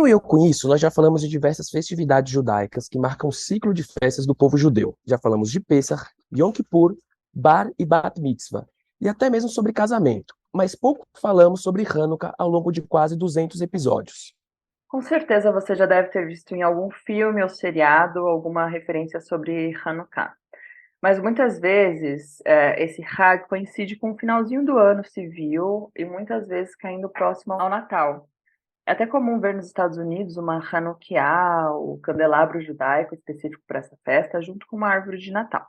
no Eu Com Isso, nós já falamos de diversas festividades judaicas que marcam o ciclo de festas do povo judeu. Já falamos de Pessah, Yom Kippur, Bar e Bat Mitzvah, e até mesmo sobre casamento. Mas pouco falamos sobre Hanukkah ao longo de quase 200 episódios. Com certeza você já deve ter visto em algum filme ou seriado alguma referência sobre Hanukkah. Mas muitas vezes esse Hag coincide com o finalzinho do ano civil e muitas vezes caindo próximo ao Natal. É até comum ver nos Estados Unidos uma Hanukkah, o candelabro judaico específico para essa festa, junto com uma árvore de Natal.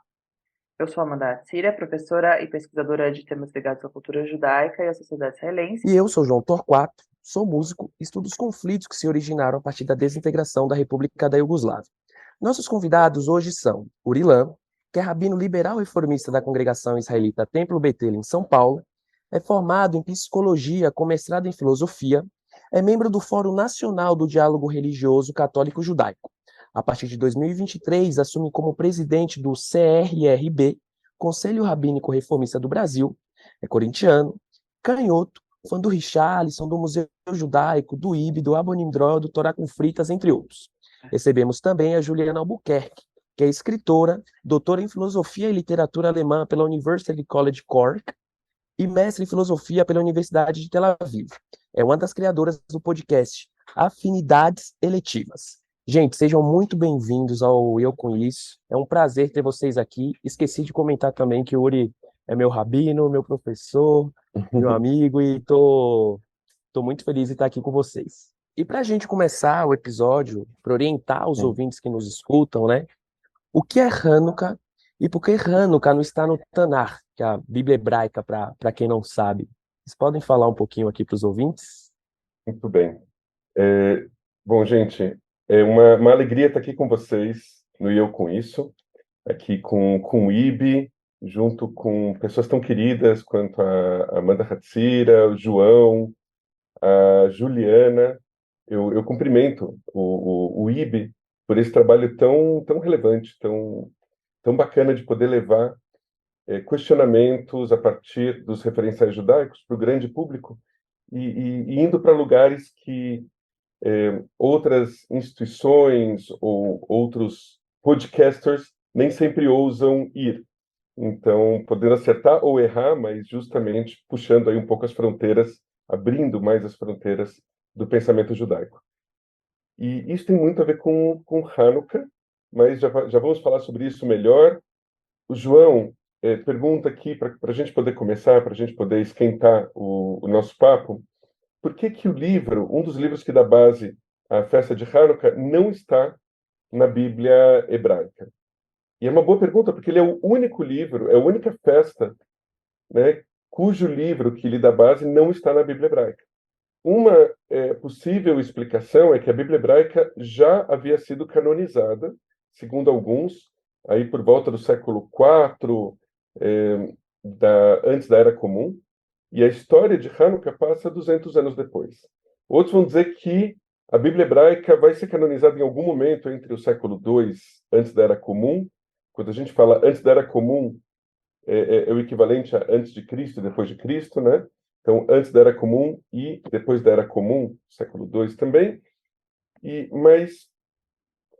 Eu sou Amanda Atsira, professora e pesquisadora de temas ligados à cultura judaica e à sociedade israelense. E eu sou João Torquato, sou músico e estudo os conflitos que se originaram a partir da desintegração da República da Iugoslávia. Nossos convidados hoje são Urilan, que é rabino liberal reformista da congregação israelita Templo Betel em São Paulo, é formado em psicologia com mestrado em filosofia, é membro do Fórum Nacional do Diálogo Religioso Católico-Judaico. A partir de 2023, assume como presidente do CRRB, Conselho Rabínico Reformista do Brasil, é corintiano, canhoto, fã do Richarlison, do Museu Judaico, do IB, do Abonimdró, do Torá com Fritas, entre outros. Recebemos também a Juliana Albuquerque, que é escritora, doutora em filosofia e literatura alemã pela University College Cork e mestre em filosofia pela Universidade de Tel Aviv. É uma das criadoras do podcast Afinidades Eletivas. Gente, sejam muito bem-vindos ao Eu Com Isso. É um prazer ter vocês aqui. Esqueci de comentar também que o Uri é meu rabino, meu professor, meu amigo, e tô muito feliz de estar aqui com vocês. E para a gente começar o episódio, para orientar os ouvintes que nos escutam, né? O que é Hanukkah e por que Hanukkah não está no Tanar, que é a Bíblia hebraica, para quem não sabe? Vocês podem falar um pouquinho aqui para os ouvintes? Muito bem. É, bom, gente, é uma alegria estar aqui com vocês no Eu Com Isso, aqui com o Ibi, junto com pessoas tão queridas quanto a Amanda Hatzira, o João, a Juliana. Eu cumprimento o Ibi por esse trabalho tão relevante, tão bacana de poder levar questionamentos a partir dos referenciais judaicos para o grande público e indo para lugares que outras instituições ou outros podcasters nem sempre ousam ir. Então, podendo acertar ou errar, mas justamente puxando aí um pouco as fronteiras, abrindo mais as fronteiras do pensamento judaico. E isso tem muito a ver com Hanukkah, mas já vamos falar sobre isso melhor. O João pergunta aqui, para a gente poder começar, para a gente poder esquentar o nosso papo, por que que o livro, um dos livros que dá base à festa de Hanukkah, não está na Bíblia hebraica? E é uma boa pergunta, porque ele é o único livro, é a única festa, né, cujo livro que lhe dá base não está na Bíblia hebraica. Uma possível explicação é que a Bíblia hebraica já havia sido canonizada, segundo alguns, aí por volta do século IV, antes da Era Comum, e a história de Hanukkah passa 200 anos depois. Outros vão dizer que a Bíblia hebraica vai ser canonizada em algum momento entre o século II, antes da Era Comum. Quando a gente fala antes da Era Comum, é o equivalente a antes de Cristo e depois de Cristo, né? Então, antes da Era Comum e depois da Era Comum, século II também. Mas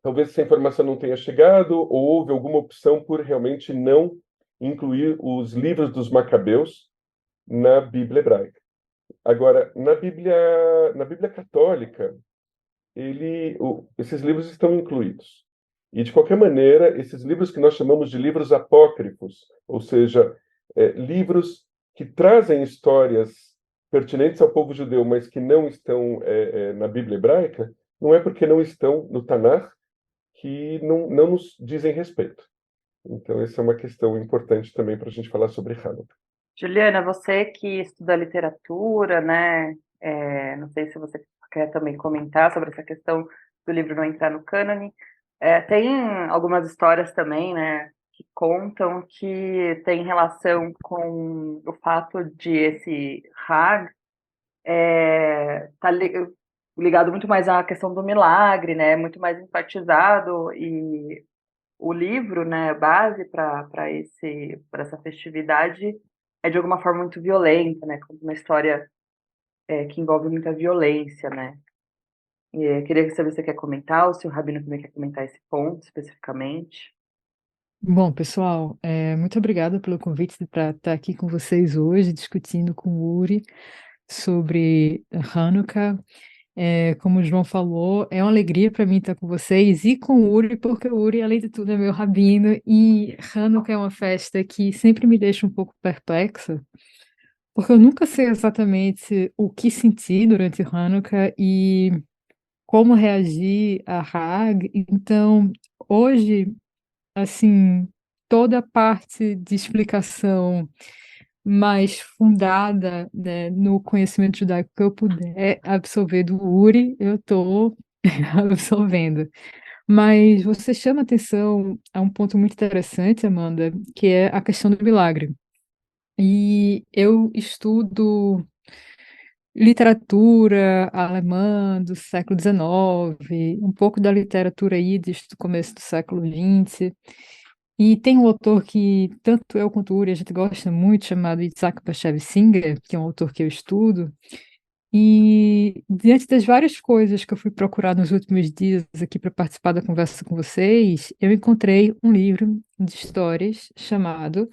talvez essa informação não tenha chegado, ou houve alguma opção por realmente não incluir os livros dos Macabeus na Bíblia hebraica. Agora, na Bíblia católica, esses livros estão incluídos. E, de qualquer maneira, esses livros que nós chamamos de livros apócrifos, ou seja, livros que trazem histórias pertinentes ao povo judeu, mas que não estão na Bíblia hebraica, não é porque não estão no Tanar que não nos dizem respeito. Então, essa é uma questão importante também para a gente falar sobre Hanukkah. Juliana, você que estuda literatura, né? Não sei se você quer também comentar sobre essa questão do livro não entrar no cânone. Tem algumas histórias também, né, que contam que tem relação com o fato de esse Hag tá ligado muito mais à questão do milagre, né? Muito mais enfatizado e o livro, né, base para essa festividade é de alguma forma muito violenta, né? Conta uma história que envolve muita violência, né? Queria saber se você quer comentar, ou se o Rabino também quer comentar esse ponto especificamente. Bom, pessoal, muito obrigada pelo convite para estar aqui com vocês hoje, discutindo com o Uri sobre Hanukkah. Como o João falou, é uma alegria para mim estar com vocês e com o Uri, porque o Uri, além de tudo, é meu rabino, e Hanukkah é uma festa que sempre me deixa um pouco perplexa, porque eu nunca sei exatamente o que sentir durante Hanukkah e como reagir a Hag. Então, hoje, assim, toda a parte de explicação mais fundada, né, no conhecimento judaico que eu puder absorver do Uri, eu estou absorvendo. Mas você chama atenção a um ponto muito interessante, Amanda, que é a questão do milagre. E eu estudo literatura alemã do século XIX, um pouco da literatura yiddish do começo do século XX. E tem um autor que tanto eu quanto o Uri a gente gosta muito, chamado Isaac Bashevis Singer, que é um autor que eu estudo. E diante das várias coisas que eu fui procurar nos últimos dias aqui para participar da conversa com vocês, eu encontrei um livro de histórias chamado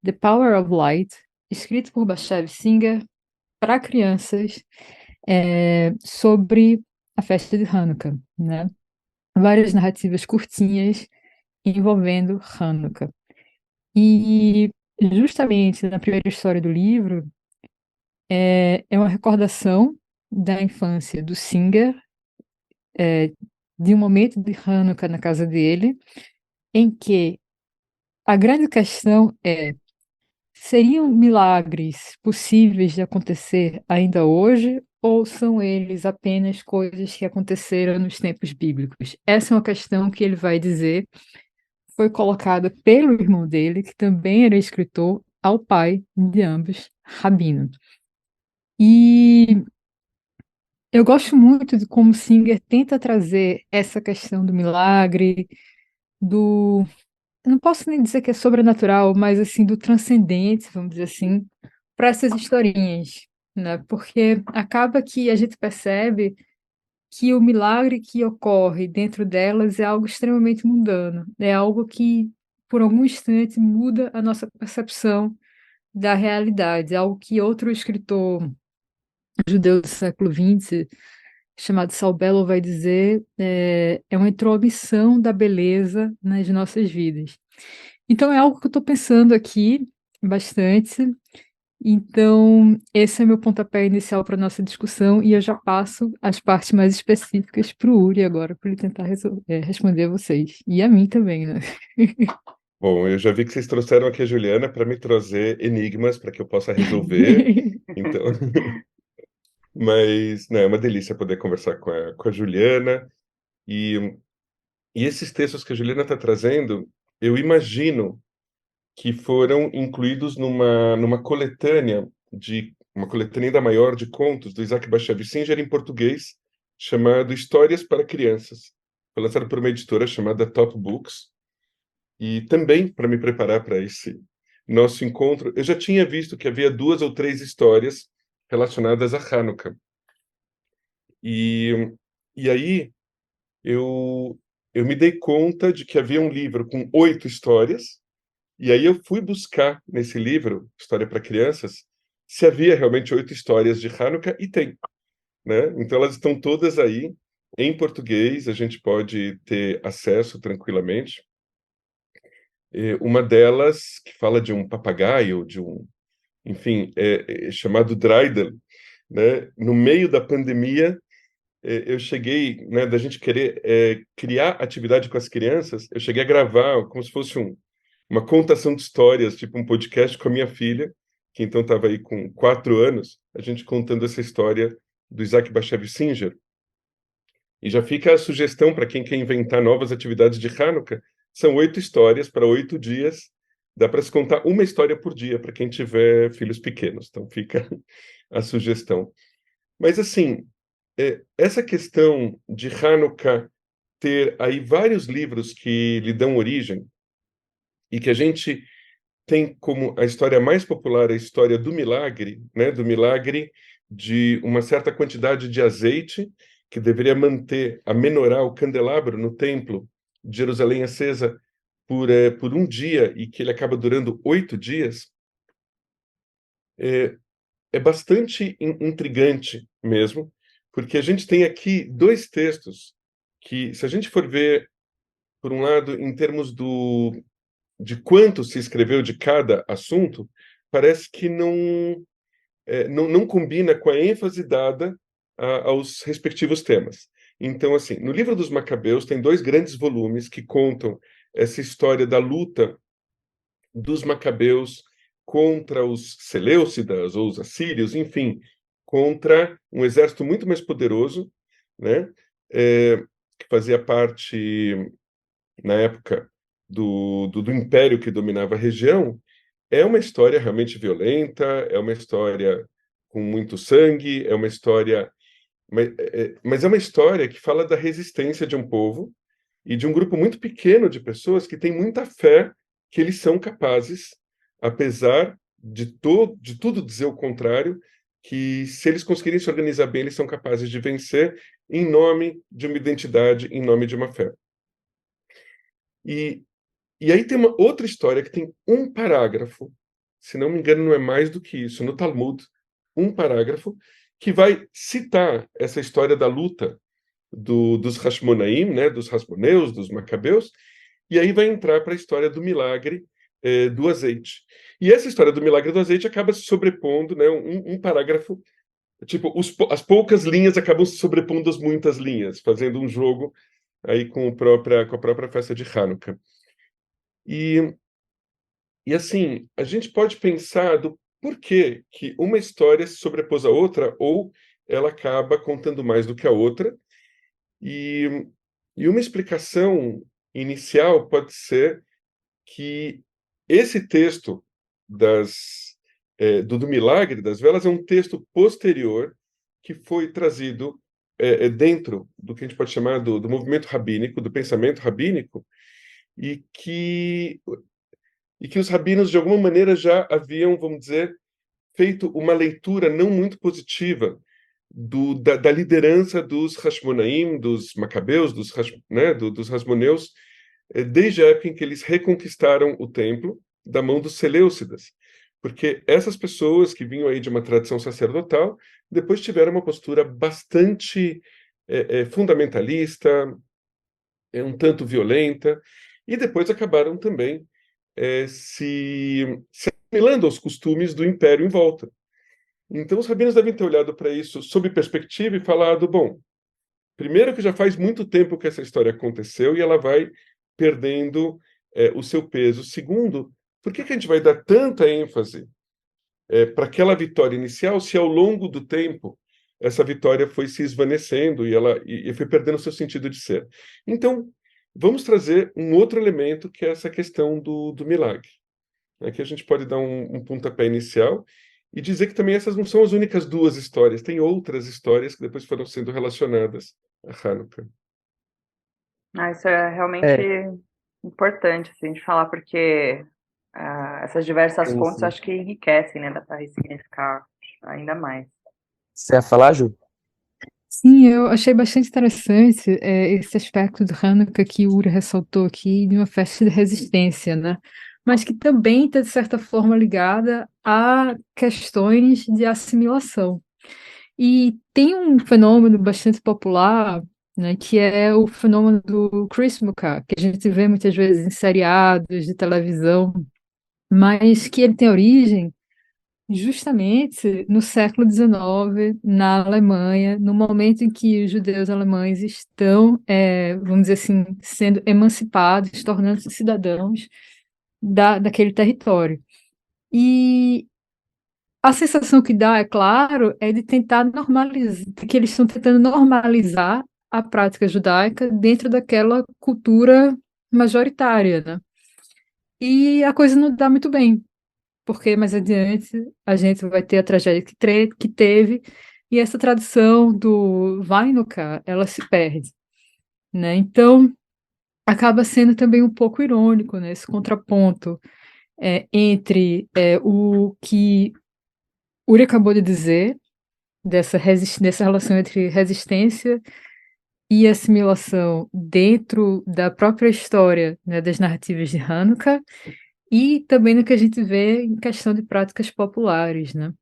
The Power of Light, escrito por Bashevis Singer para crianças, sobre a festa de Hanukkah, né? Várias narrativas curtinhas envolvendo Hanukkah. E justamente na primeira história do livro é uma recordação da infância do Singer, de um momento de Hanukkah na casa dele, em que a grande questão é: seriam milagres possíveis de acontecer ainda hoje, ou são eles apenas coisas que aconteceram nos tempos bíblicos? Essa é uma questão que ele vai dizer foi colocada pelo irmão dele, que também era escritor, ao pai de ambos, Rabino. E eu gosto muito de como Singer tenta trazer essa questão do milagre, do... eu não posso nem dizer que é sobrenatural, mas assim, do transcendente, vamos dizer assim, para essas historinhas, né? Porque acaba que a gente percebe que o milagre que ocorre dentro delas é algo extremamente mundano, é algo que, por algum instante, muda a nossa percepção da realidade, é algo que outro escritor judeu do século XX, chamado Saul Bellow, vai dizer, é uma intromissão da beleza nas nossas vidas. Então, é algo que eu estou pensando aqui bastante. Então, esse é meu pontapé inicial para a nossa discussão, e eu já passo as partes mais específicas para o Uri agora, para ele tentar responder a vocês. E a mim também, né? Bom, eu já vi que vocês trouxeram aqui a Juliana para me trazer enigmas para que eu possa resolver. Então, mas não, é uma delícia poder conversar com a Juliana. E, e esses textos que a Juliana está trazendo, eu imagino que foram incluídos numa coletânea uma coletânea ainda maior de contos do Isaac Bashevis Singer em português, chamado Histórias para Crianças. Foi lançado por uma editora chamada Top Books. E também, para me preparar para esse nosso encontro, eu já tinha visto que havia 2 ou 3 histórias relacionadas a Hanukkah. E, e aí eu me dei conta de que havia um livro com 8 histórias, e aí eu fui buscar nesse livro, História para Crianças, se havia realmente 8 histórias de Hanukkah, e tem, né? Então elas estão todas aí em português, a gente pode ter acesso tranquilamente. Uma delas, que fala de um papagaio, enfim, chamado Dreidel, né? No meio da pandemia, eu cheguei, né, da gente querer criar atividade com as crianças, eu cheguei a gravar como se fosse uma contação de histórias, tipo um podcast com a minha filha, que então estava aí com 4 anos, a gente contando essa história do Isaac Bashevis Singer. E já fica a sugestão para quem quer inventar novas atividades de Hanukkah. São 8 histórias para 8 dias. Dá para se contar uma história por dia para quem tiver filhos pequenos. Então fica a sugestão. Mas assim, essa questão de Hanukkah ter aí vários livros que lhe dão origem e que a gente tem como a história mais popular a história do milagre, né? Do milagre de uma certa quantidade de azeite que deveria manter a menorá, o candelabro, no templo de Jerusalém acesa por um dia e que ele acaba durando 8 dias, é bastante intrigante mesmo, porque a gente tem aqui dois textos que, se a gente for ver, por um lado, em termos de quanto se escreveu de cada assunto, parece que não combina com a ênfase dada aos respectivos temas. Então, assim, no livro dos Macabeus tem 2 grandes volumes que contam essa história da luta dos Macabeus contra os Seleucidas ou os assírios, enfim, contra um exército muito mais poderoso, né, que fazia parte, na época, do império que dominava a região. É uma história realmente violenta, é uma história com muito sangue, é uma história. Mas é uma história que fala da resistência de um povo e de um grupo muito pequeno de pessoas que tem muita fé que eles são capazes, apesar de tudo dizer o contrário, que se eles conseguirem se organizar bem, eles são capazes de vencer em nome de uma identidade, em nome de uma fé. E, e aí tem uma outra história que tem um parágrafo, se não me engano, não é mais do que isso, no Talmud, um parágrafo, que vai citar essa história da luta dos Hashmonaim, né, dos Hasmoneus, dos Macabeus, e aí vai entrar para a história do milagre do azeite. E essa história do milagre do azeite acaba se sobrepondo, né, um parágrafo, tipo, as poucas linhas acabam se sobrepondo às muitas linhas, fazendo um jogo aí com a própria festa de Hanukkah. E assim, a gente pode pensar do porquê que uma história se sobrepôs à outra, ou ela acaba contando mais do que a outra, e, e uma explicação inicial pode ser que esse texto do milagre das velas é um texto posterior que foi trazido dentro do que a gente pode chamar do movimento rabínico, do pensamento rabínico, e que, e que os rabinos, de alguma maneira, já haviam, vamos dizer, feito uma leitura não muito positiva da liderança dos Hashmonaim, dos Macabeus, dos Hasmoneus, desde a época em que eles reconquistaram o templo da mão dos Seleucidas. Porque essas pessoas que vinham aí de uma tradição sacerdotal, depois tiveram uma postura bastante fundamentalista, um tanto violenta, e depois acabaram também se assimilando aos costumes do império em volta. Então, os rabinos devem ter olhado para isso sob perspectiva e falado: bom, primeiro que já faz muito tempo que essa história aconteceu e ela vai perdendo o seu peso. Segundo, por que a gente vai dar tanta ênfase para aquela vitória inicial se ao longo do tempo essa vitória foi se esvanecendo e foi perdendo o seu sentido de ser? Então, vamos trazer um outro elemento que é essa questão do milagre. Aqui a gente pode dar um pontapé inicial e dizer que também essas não são as únicas 2 histórias, tem outras histórias que depois foram sendo relacionadas a Hanukkah. Isso é realmente É, importante assim, de falar, porque essas diversas sim, fontes sim. acho que enriquecem, né? Dá para ressignificar ainda mais. Você ia falar, Ju? Sim, eu achei bastante interessante esse aspecto do Hanukkah que o Uri ressaltou aqui, de uma festa de resistência, né? Mas que também está, de certa forma, ligada a questões de assimilação. E tem um fenômeno bastante popular, né, que é o fenômeno do Chrismukkah, que a gente vê muitas vezes em seriados de televisão, mas que ele tem origem justamente no século XIX, na Alemanha, no momento em que os judeus alemães estão, vamos dizer assim, sendo emancipados, tornando-se cidadãos daquele território. E a sensação que dá, é claro, é de tentar normalizar, que eles estão tentando normalizar a prática judaica dentro daquela cultura majoritária, né? E a coisa não dá muito bem, porque mais adiante a gente vai ter a tragédia que teve, e essa tradição do Hanukkah, ela se perde, né? Então, acaba sendo também um pouco irônico, né, esse contraponto entre o que Uri acabou de dizer, dessa relação entre resistência e assimilação dentro da própria história, né, das narrativas de Hanukkah, e também no que a gente vê em questão de práticas populares, né?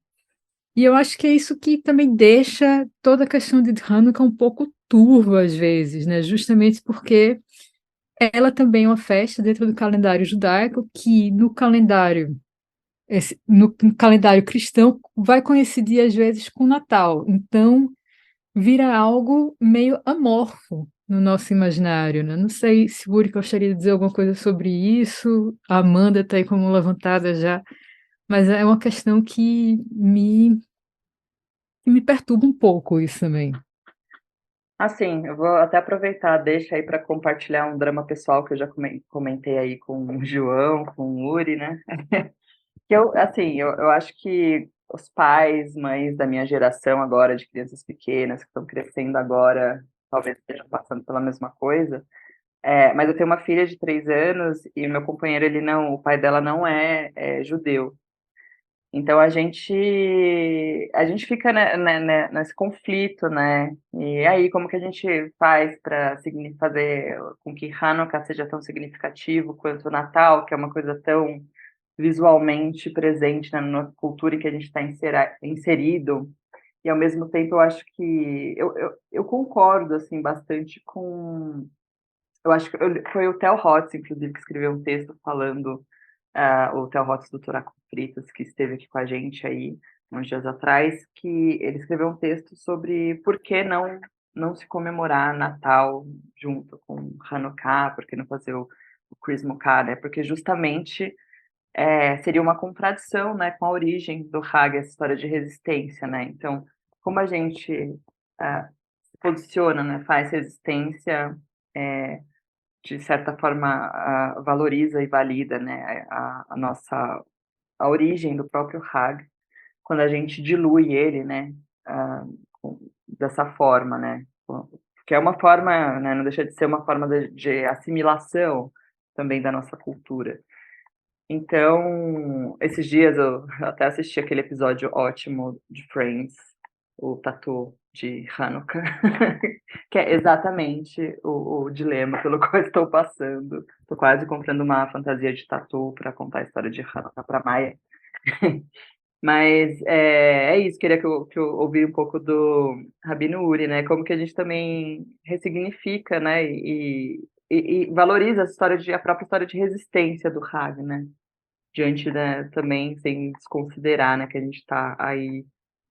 E eu acho que é isso que também deixa toda a questão de Hanukkah um pouco turva às vezes, né? Justamente porque ela também é uma festa dentro do calendário judaico que no calendário cristão vai coincidir às vezes com o Natal. Então vira algo meio amorfo no nosso imaginário, né? Não sei se o Uri gostaria de dizer alguma coisa sobre isso. A Amanda está aí como levantada já, mas é uma questão que me perturba um pouco isso também. Assim, eu vou até aproveitar, deixa aí para compartilhar um drama pessoal que eu já comentei aí com o João, com o Uri, né? Que eu acho que os pais, mães da minha geração agora, de crianças pequenas, que estão crescendo agora, talvez estejam passando pela mesma coisa. Mas eu tenho uma filha de 3 anos e o meu companheiro, o pai dela não é judeu. Então a gente fica nesse conflito, né? E aí, como que a gente faz para fazer com que Hanukkah seja tão significativo quanto o Natal, que é uma coisa tão visualmente presente, né, na nossa cultura em que a gente está inserido? E ao mesmo tempo eu acho que eu concordo assim bastante com. Eu acho que foi o Theo Hotz, inclusive, que escreveu um texto falando, o Theo Hotz do Torá com Fritas, que esteve aqui com a gente aí uns dias atrás, que ele escreveu um texto sobre por que não se comemorar Natal junto com Hanukkah, por que não fazer o Kris Mukkah, né? Porque justamente seria uma contradição, né, com a origem do Hag, essa história de resistência, né? Então, como a gente se posiciona, né, faz resistência, de certa forma valoriza e valida, né, a nossa a origem do próprio Hag, quando a gente dilui ele, né, dessa forma, né, que é uma forma, né, não deixa de ser uma forma de assimilação também da nossa cultura. Então, esses dias eu até assisti aquele episódio ótimo de Friends, o Tatu de Hanukkah, que é exatamente o dilema pelo qual eu estou passando. Estou quase comprando uma fantasia de tatu para contar a história de Hanukkah para Maia. Mas é isso, queria que eu ouvisse um pouco do Rabino Uri, né? Como que a gente também ressignifica, né? E valoriza a própria história de resistência do Hag, né? Diante, né, também sem desconsiderar, né, que a gente está aí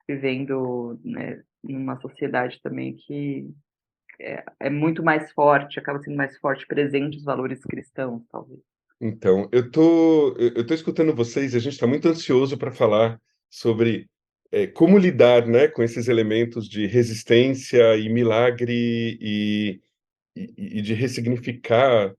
vivendo, né, numa sociedade também que é muito mais forte, acaba sendo mais forte, presente os valores cristãos, talvez. Então, eu tô escutando vocês e a gente está muito ansioso para falar sobre como lidar, né, com esses elementos de resistência e milagre e de ressignificar.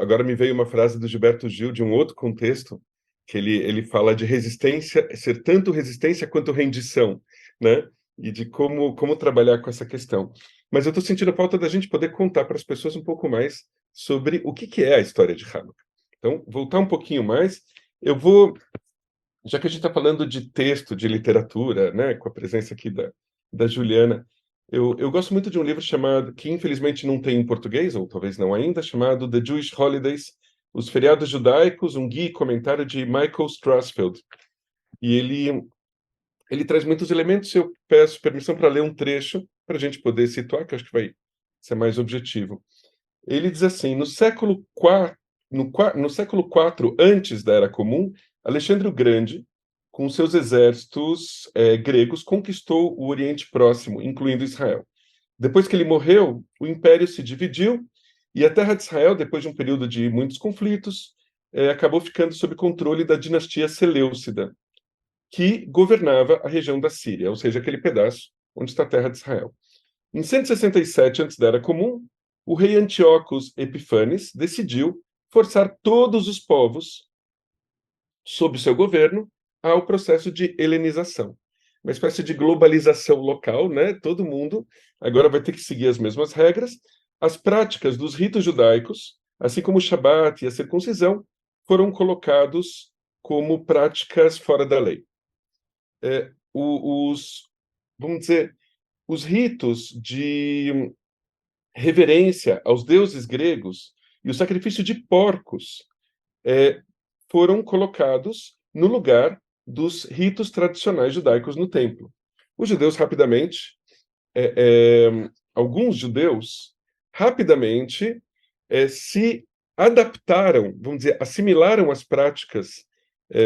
Agora me veio uma frase do Gilberto Gil de um outro contexto, que ele fala de resistência, ser tanto resistência quanto rendição, né? E de como trabalhar com essa questão. Mas eu estou sentindo a falta da gente poder contar para as pessoas um pouco mais sobre o que é a história de Hanukkah. Então, voltar um pouquinho mais, já que a gente está falando de texto, de literatura, né, com a presença aqui da Juliana, eu gosto muito de um livro chamado, que infelizmente não tem em português, ou talvez não ainda, chamado The Jewish Holidays, Os Feriados Judaicos, um guia e comentário de Michael Strassfeld. E ele traz muitos elementos, eu peço permissão para ler um trecho, para a gente poder situar, que eu acho que vai ser mais objetivo. Ele diz assim, no século IV antes da Era Comum, Alexandre o Grande, com seus exércitos gregos, conquistou o Oriente Próximo, incluindo Israel. Depois que ele morreu, o império se dividiu e a terra de Israel, depois de um período de muitos conflitos, acabou ficando sob controle da dinastia Seleucida, que governava a região da Síria, ou seja, aquele pedaço onde está a terra de Israel. Em 167 antes da Era Comum, o rei Antíocos Epifanes decidiu forçar todos os povos sob seu governo ao processo de helenização, uma espécie de globalização local, né? Todo mundo agora vai ter que seguir as mesmas regras. As práticas dos ritos judaicos, assim como o Shabat e a circuncisão, foram colocados como práticas fora da lei. vamos dizer, os ritos de reverência aos deuses gregos e o sacrifício de porcos foram colocados no lugar dos ritos tradicionais judaicos no templo. Os judeus rapidamente, alguns judeus rapidamente se adaptaram, vamos dizer, assimilaram as práticas,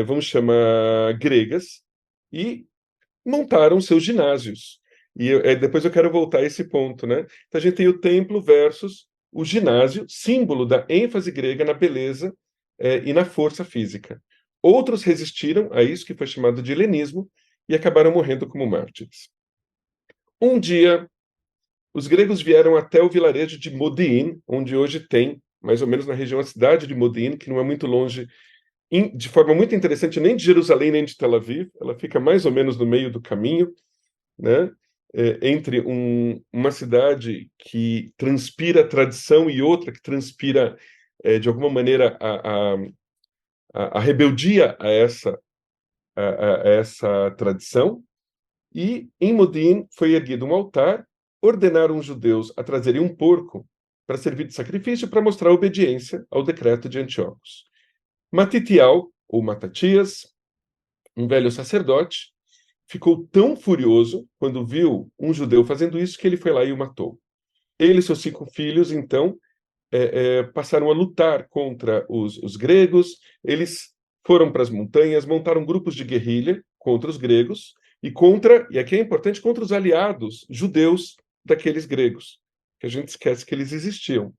vamos chamar gregas, e montaram seus ginásios. E depois eu quero voltar a esse ponto, né? Então a gente tem o templo versus o ginásio, símbolo da ênfase grega na beleza e na força física. Outros resistiram a isso que foi chamado de helenismo e acabaram morrendo como mártires. Um dia, os gregos vieram até o vilarejo de Modi'in, onde hoje tem, mais ou menos na região, a cidade de Modi'in, que não é muito longe, de forma muito interessante, nem de Jerusalém nem de Tel Aviv, ela fica mais ou menos no meio do caminho, né? Entre uma cidade que transpira tradição e outra que transpira, de alguma maneira, a rebeldia a essa tradição. E em Modin foi erguido um altar, ordenaram os judeus a trazerem um porco para servir de sacrifício para mostrar obediência ao decreto de Antíocos. Matitial, ou Matatias, um velho sacerdote, ficou tão furioso quando viu um judeu fazendo isso que ele foi lá e o matou. Ele e seus 5 filhos, então, passaram a lutar contra os gregos. Eles foram para as montanhas, montaram grupos de guerrilha contra os gregos e aqui é importante, contra os aliados judeus daqueles gregos, que a gente esquece que eles existiam.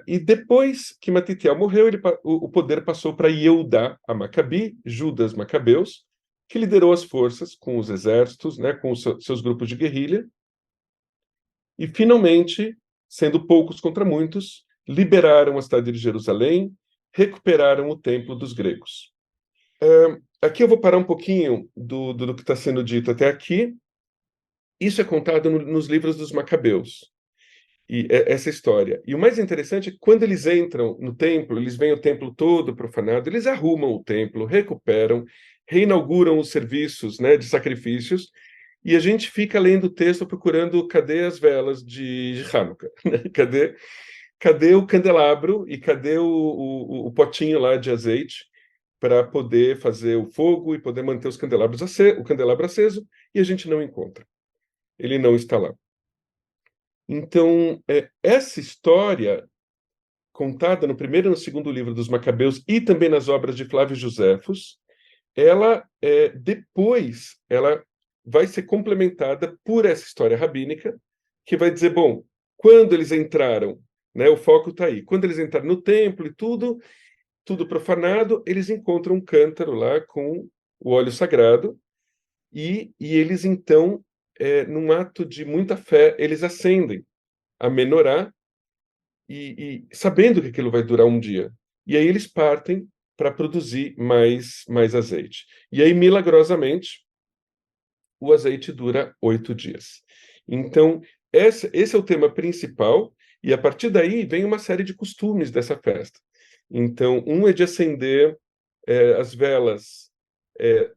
E depois que Matitiel morreu, o poder passou para Yehudá a Macabi, Judas Macabeus, que liderou as forças com os exércitos, né, com os seus grupos de guerrilha, e finalmente, sendo poucos contra muitos, liberaram a cidade de Jerusalém, recuperaram o templo dos gregos. Aqui eu vou parar um pouquinho do que está sendo dito até aqui. Isso é contado nos livros dos Macabeus, e essa história. E o mais interessante é que quando eles entram no templo, eles veem o templo todo profanado, eles arrumam o templo, recuperam, reinauguram os serviços, né, de sacrifícios, e a gente fica lendo o texto procurando cadê as velas de Hanukkah, né? Cadê o candelabro e cadê o potinho lá de azeite para poder fazer o fogo e poder manter o candelabro aceso, e a gente não encontra. Ele não está lá. Então, essa história, contada no primeiro e no segundo livro dos Macabeus e também nas obras de Flávio Joséfos, depois ela vai ser complementada por essa história rabínica, que vai dizer, bom, quando eles entraram, né, o foco está aí, quando eles entraram no templo e tudo profanado, eles encontram um cântaro lá com o óleo sagrado, e eles então, num ato de muita fé, eles acendem a menorá, e sabendo que aquilo vai durar um dia. E aí eles partem para produzir mais azeite. E aí, milagrosamente, o azeite dura 8 dias. Então, esse é o tema principal, e a partir daí vem uma série de costumes dessa festa. Então, um é de acender as velas,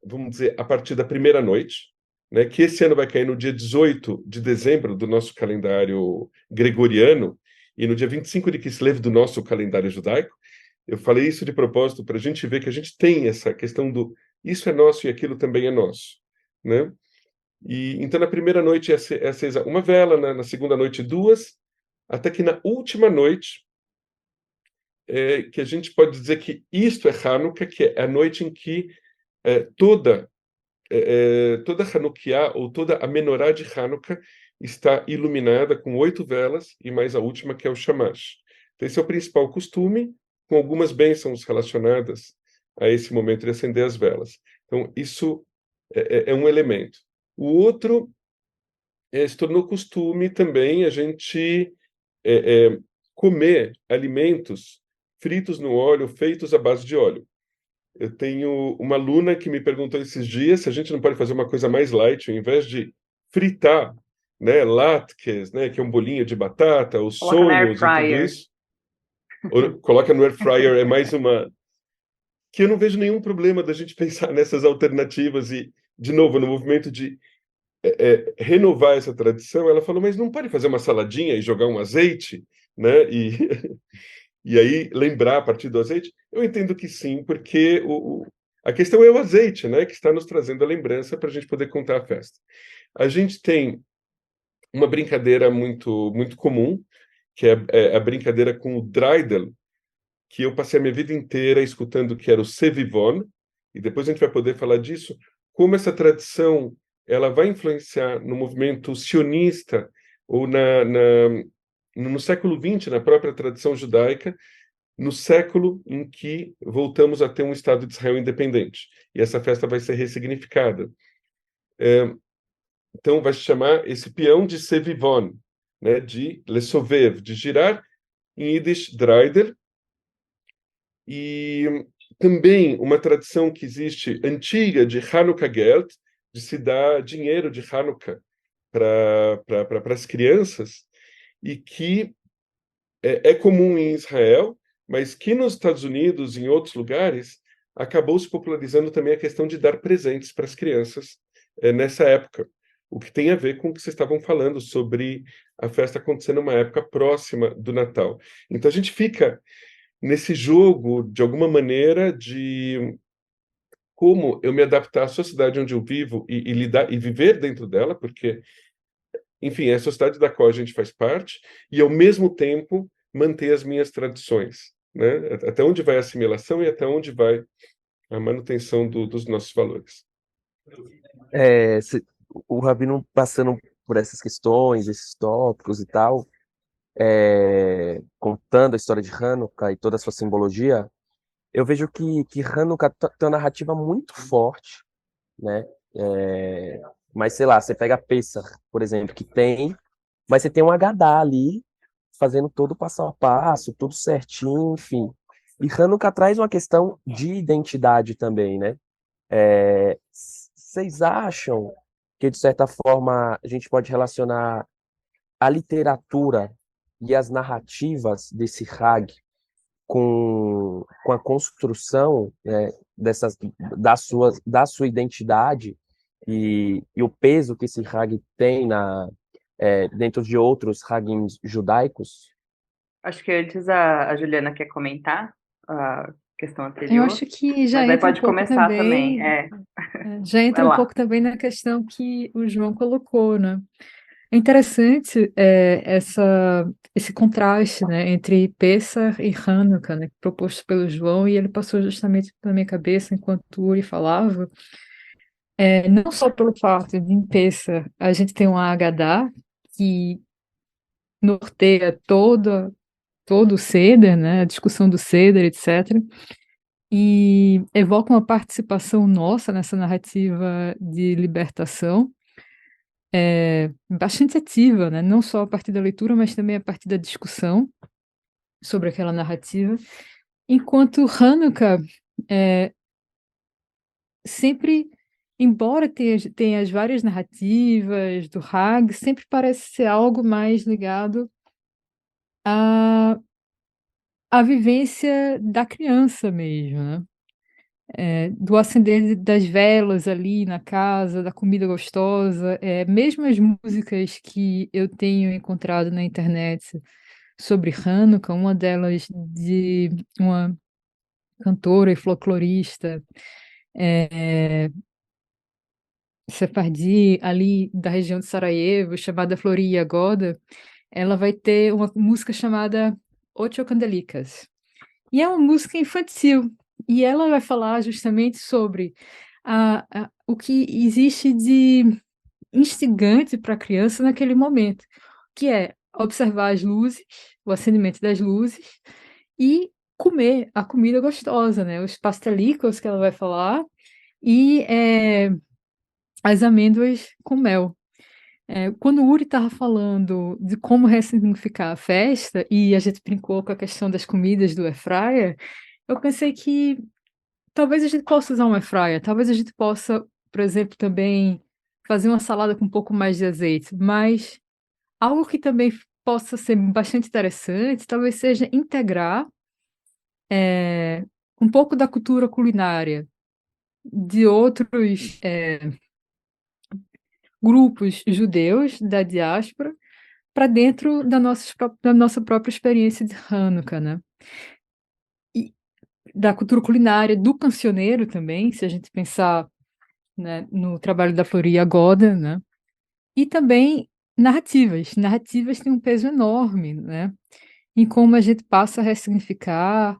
vamos dizer, a partir da primeira noite, né, que esse ano vai cair no dia 18 de dezembro do nosso calendário gregoriano, e no dia 25 de Kislev do nosso calendário judaico. Eu falei isso de propósito para a gente ver que a gente tem essa questão do isso é nosso e aquilo também é nosso, né? E então na primeira noite é acesa uma vela, na segunda noite 2, até que na última noite que a gente pode dizer que isto é Hanukkah, que é a noite em que toda Hanukkah, ou toda a menorá de Hanukkah, está iluminada com 8 velas, e mais a última, que é o Shamash. Então, esse é o principal costume, com algumas bênçãos relacionadas a esse momento de acender as velas. Então, isso é um elemento. O outro se tornou costume também a gente comer alimentos fritos no óleo, feitos à base de óleo. Eu tenho uma aluna que me perguntou esses dias se a gente não pode fazer uma coisa mais light, ao invés de fritar, né, latkes, né, que é um bolinho de batata, os Coloca na air sonhos e tudo fryer. isso. Coloca no air fryer, é mais uma... Que eu não vejo nenhum problema da gente pensar nessas alternativas e, de novo, no movimento de renovar essa tradição, ela falou, mas não pode fazer uma saladinha e jogar um azeite, né? E aí lembrar a partir do azeite? Eu entendo que sim, porque a questão é o azeite, né? Que está nos trazendo a lembrança para a gente poder contar a festa. A gente tem uma brincadeira muito, muito comum, que é a brincadeira com o dreidel, que eu passei a minha vida inteira escutando que era o Sevivon, e depois a gente vai poder falar disso, como essa tradição ela vai influenciar no movimento sionista ou no século XX, na própria tradição judaica, no século em que voltamos a ter um Estado de Israel independente. E essa festa vai ser ressignificada. Então, vai se chamar esse peão de Sevivon, né, de Lesovev, de girar, em Yiddish, Dreider. E também uma tradição que existe antiga de Hanukkah Geld, de se dar dinheiro de Hanukkah para as crianças, e que é comum em Israel, mas que nos Estados Unidos e em outros lugares acabou se popularizando também a questão de dar presentes para as crianças nessa época, o que tem a ver com o que vocês estavam falando sobre a festa acontecendo numa época próxima do Natal. Então a gente fica nesse jogo, de alguma maneira, de como eu me adaptar à sociedade onde eu vivo e lidar e viver dentro dela, porque, enfim, é a sociedade da qual a gente faz parte, e ao mesmo tempo manter as minhas tradições, né? Até onde vai a assimilação e até onde vai a manutenção dos nossos valores. O Rabino passando por essas questões, esses tópicos e tal, contando a história de Hanukkah e toda a sua simbologia, eu vejo que Hanukkah tem uma narrativa muito forte, né? Mas, sei lá, você pega Pessach, por exemplo, que tem, mas você tem um Haggadah ali, fazendo todo o passo a passo, tudo certinho, enfim. E Hanukkah traz uma questão de identidade também, né? Vocês acham que, de certa forma, a gente pode relacionar a literatura e as narrativas desse Hag com a construção, né, da sua identidade e o peso que esse Hag tem dentro de outros Hagim judaicos? Acho que antes a Juliana quer comentar a questão Eu anterior, acho que já mas aí entra um pode pouco começar também. também, já Vai entra um lá. pouco também na questão que o João colocou, né? É interessante esse contraste, né, entre Pessah e Hanukkah, né, proposto pelo João, e ele passou justamente pela minha cabeça enquanto o Uri falava, não só pelo fato de em Pessah a gente tem um Haggadah que norteia todo o Seder, né, a discussão do Seder, etc., e evoca uma participação nossa nessa narrativa de libertação, bastante ativa, né? Não só a partir da leitura, mas também a partir da discussão sobre aquela narrativa. Enquanto Hanukkah sempre, embora tenha as várias narrativas do Hag, sempre parece ser algo mais ligado à, à vivência da criança mesmo, né? Do acender das velas ali na casa, da comida gostosa, mesmo as músicas que eu tenho encontrado na internet sobre Hanukkah, uma delas de uma cantora e folclorista sefardi ali da região de Sarajevo, chamada Flori Yagoda, ela vai ter uma música chamada Ocho Candelicas. E é uma música infantil. E ela vai falar justamente sobre o que existe de instigante para a criança naquele momento, que é observar as luzes, o acendimento das luzes e comer a comida gostosa, né? Os pastelicos que ela vai falar e as amêndoas com mel. Quando o Uri estava falando de como ressignificar a festa, e a gente brincou com a questão das comidas do airfryer, eu pensei que talvez a gente possa usar um airfryer, talvez a gente possa, por exemplo, também fazer uma salada com um pouco mais de azeite, mas algo que também possa ser bastante interessante, talvez seja integrar um pouco da cultura culinária de grupos judeus da diáspora para dentro da nossa própria experiência de Hanukkah, né? E da cultura culinária, do cancioneiro também, se a gente pensar, né, no trabalho da Floria Goda, né? E também narrativas. Narrativas têm um peso enorme, né? Em como a gente passa a ressignificar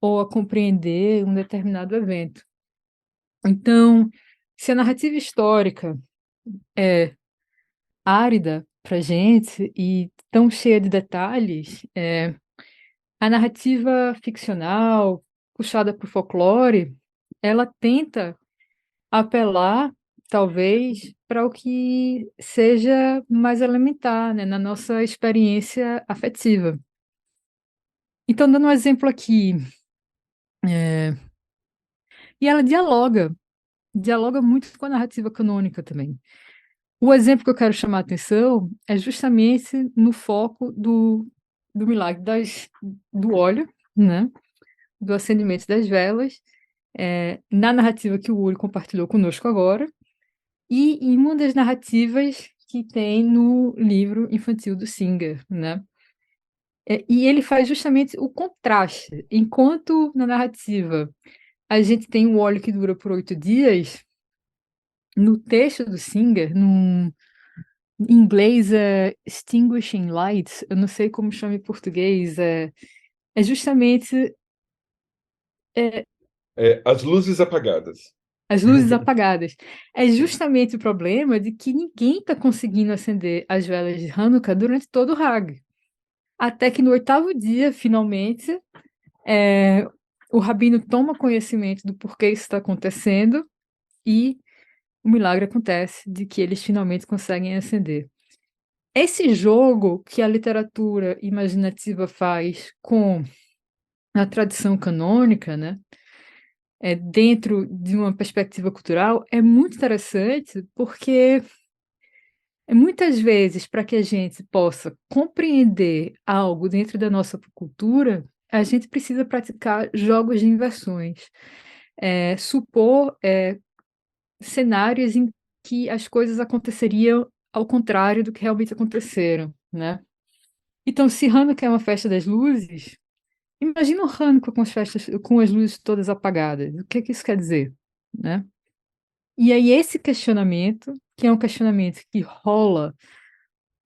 ou a compreender um determinado evento. Então, se a narrativa histórica é árida para gente e tão cheia de detalhes, a narrativa ficcional, puxada por folclore, ela tenta apelar, talvez, para o que seja mais elementar, né, na nossa experiência afetiva. Então, dando um exemplo aqui, e ela dialoga muito com a narrativa canônica também. O exemplo que eu quero chamar a atenção é justamente no foco do milagre do óleo, né? Do acendimento das velas, na narrativa que o Uri compartilhou conosco agora, e em uma das narrativas que tem no livro infantil do Singer, né? E ele faz justamente o contraste. Enquanto na narrativa a gente tem um óleo que dura por 8 dias, no texto do Singer, em inglês é Extinguishing Lights, eu não sei como chama em português, é justamente As luzes apagadas. as luzes apagadas. É justamente o problema de que ninguém está conseguindo acender as velas de Hanukkah durante todo o Hag. Até que no 8º dia, finalmente, o rabino toma conhecimento do porquê isso está acontecendo e o milagre acontece de que eles finalmente conseguem acender. Esse jogo que a literatura imaginativa faz com a tradição canônica, né, dentro de uma perspectiva cultural, é muito interessante porque muitas vezes, para que a gente possa compreender algo dentro da nossa cultura, a gente precisa praticar jogos de inversões, supor cenários em que as coisas aconteceriam ao contrário do que realmente aconteceram, né? Então, se Hanukkah é uma festa das luzes, imagina o Hanukkah com as luzes todas apagadas. O que é que isso quer dizer, né? E aí esse questionamento, que é um questionamento que rola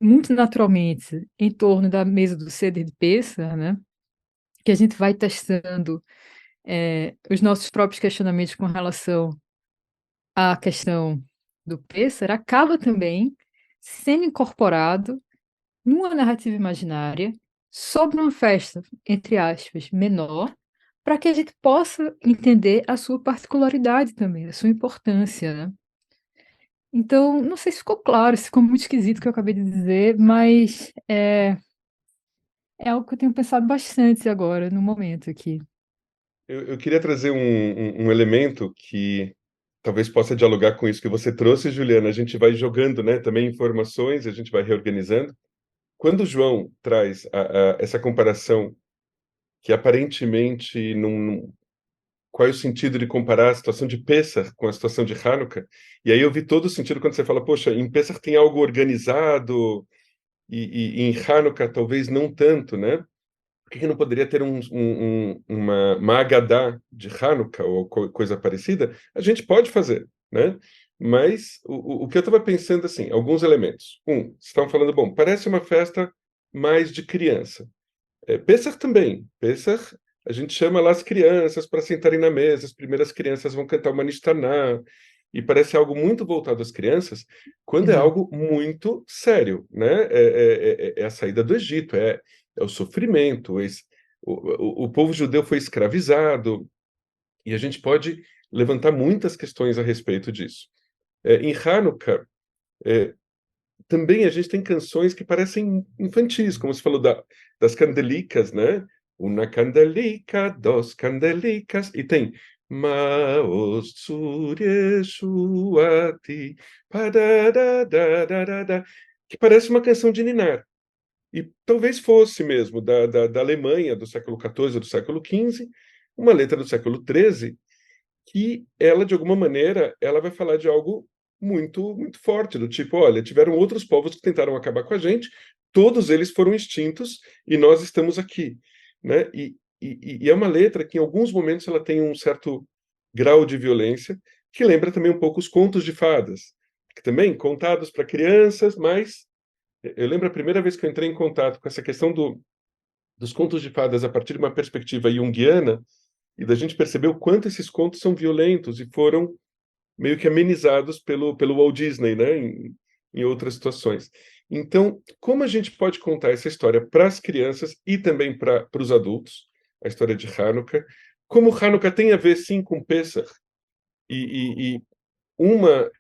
muito naturalmente em torno da mesa do Seder de Pessah, né? Que a gente vai testando os nossos próprios questionamentos com relação à questão do Pessah, acaba também sendo incorporado numa narrativa imaginária sobre uma festa, entre aspas, menor, para que a gente possa entender a sua particularidade também, a sua importância, né? Então, não sei se ficou claro, se ficou muito esquisito o que eu acabei de dizer, mas é algo que eu tenho pensado bastante agora, no momento aqui. Eu queria trazer um elemento que talvez possa dialogar com isso que você trouxe, Juliana. A gente vai jogando, né, também informações, a gente vai reorganizando. Quando o João traz essa comparação que aparentemente qual é o sentido de comparar a situação de Pessah com a situação de Hanukkah? E aí eu vi todo o sentido quando você fala, poxa, em Pessah tem algo organizado e em Hanukkah talvez não tanto, né? Por que não poderia ter uma Haggadah de Hanukkah ou coisa parecida? A gente pode fazer, né? Mas o que eu estava pensando, assim, alguns elementos. Vocês estavam falando, bom, parece uma festa mais de criança. Pessah também. Pessah, a gente chama lá as crianças para sentarem na mesa, as primeiras crianças vão cantar uma Nishtaná, e parece algo muito voltado às crianças, quando é Exato. algo muito sério, né? É a saída do Egito, é o sofrimento, o povo judeu foi escravizado, e a gente pode levantar muitas questões a respeito disso. Em Hanukkah, também a gente tem canções que parecem infantis, como você falou das candelicas, né? Uma candelica, dos candelicas, e tem Maos Tzur Yeshuati, padadadadadada, que parece uma canção de ninar. E talvez fosse mesmo da Alemanha do século XIV, do século XV, uma letra do século XIII, que ela, de alguma maneira, ela vai falar de algo muito, muito forte, do tipo, olha, tiveram outros povos que tentaram acabar com a gente, todos eles foram extintos e nós estamos aqui, né? E é uma letra que, em alguns momentos, ela tem um certo grau de violência, que lembra também um pouco os contos de fadas, que também contados para crianças, mas eu lembro a primeira vez que eu entrei em contato com essa questão dos contos de fadas a partir de uma perspectiva junguiana, e da gente perceber o quanto esses contos são violentos e foram meio que amenizados pelo Walt Disney, né, em outras situações. Então, como a gente pode contar essa história para as crianças e também para os adultos, a história de Hanukkah, como Hanukkah tem a ver, sim, com Pesach, e uma,